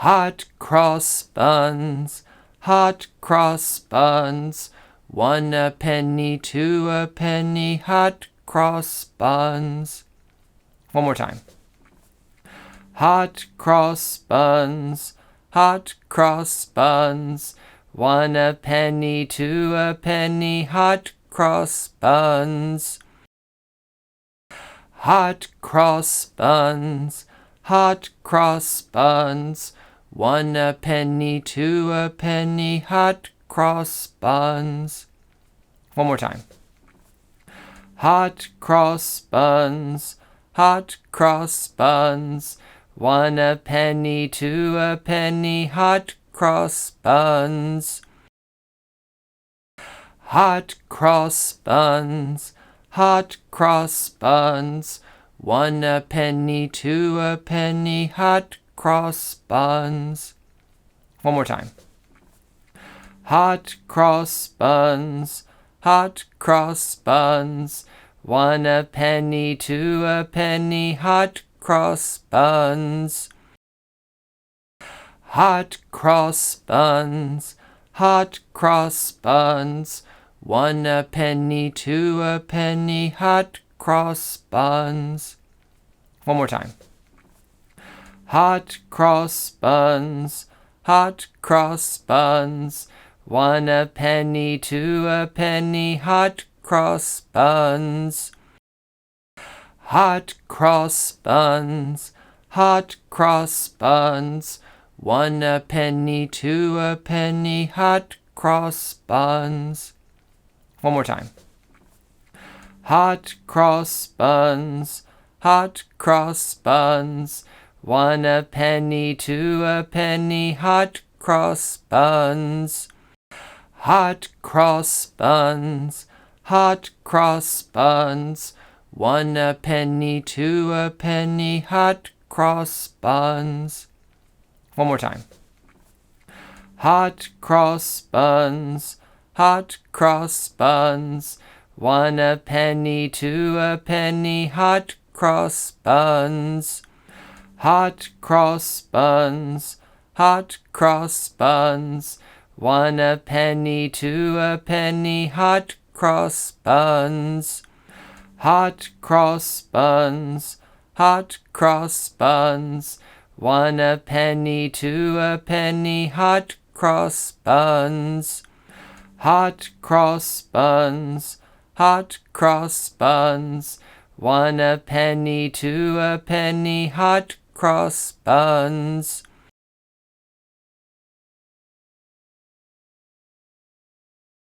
Hot cross buns, hot cross buns, 1 a penny, 2 a penny, hot cross buns. One more time. Hot cross buns, hot cross buns, 1 a penny, 2 a penny, hot cross buns. Hot cross buns, hot cross buns, 1 a penny, 2 a penny, hot cross buns. One more time. Hot cross buns, hot cross buns, 1 a penny, 2 a penny, hot cross buns. Hot cross buns, hot cross buns, 1 a penny, 2 a penny, hot cross buns. One more time. Hot cross buns, hot cross buns, 1 a penny, 2 a penny, hot cross buns. Hot cross buns, hot cross buns, 1 a penny, 2 a penny, hot cross buns. One more time. Hot cross buns, hot cross buns, 1 a penny, 2 a penny, hot cross buns. Hot cross buns, hot cross buns, 1 a penny, 2 a penny, hot cross buns. One more time. Hot cross buns, hot cross buns, 1 a penny, 2 a penny, hot cross buns. Hot cross buns, hot cross buns, 1 a penny, 2 a penny, hot cross buns. One more time. Hot cross buns, hot cross buns, 1 a penny, 2 a penny, hot cross buns. Hot cross buns, hot cross buns, 1 a penny, 2 a penny, hot cross buns. Hot cross buns, hot cross buns, 1 a penny, 2 a penny, hot cross buns. Hot cross buns, hot cross buns, 1 a penny, 2 a penny, hot cross buns.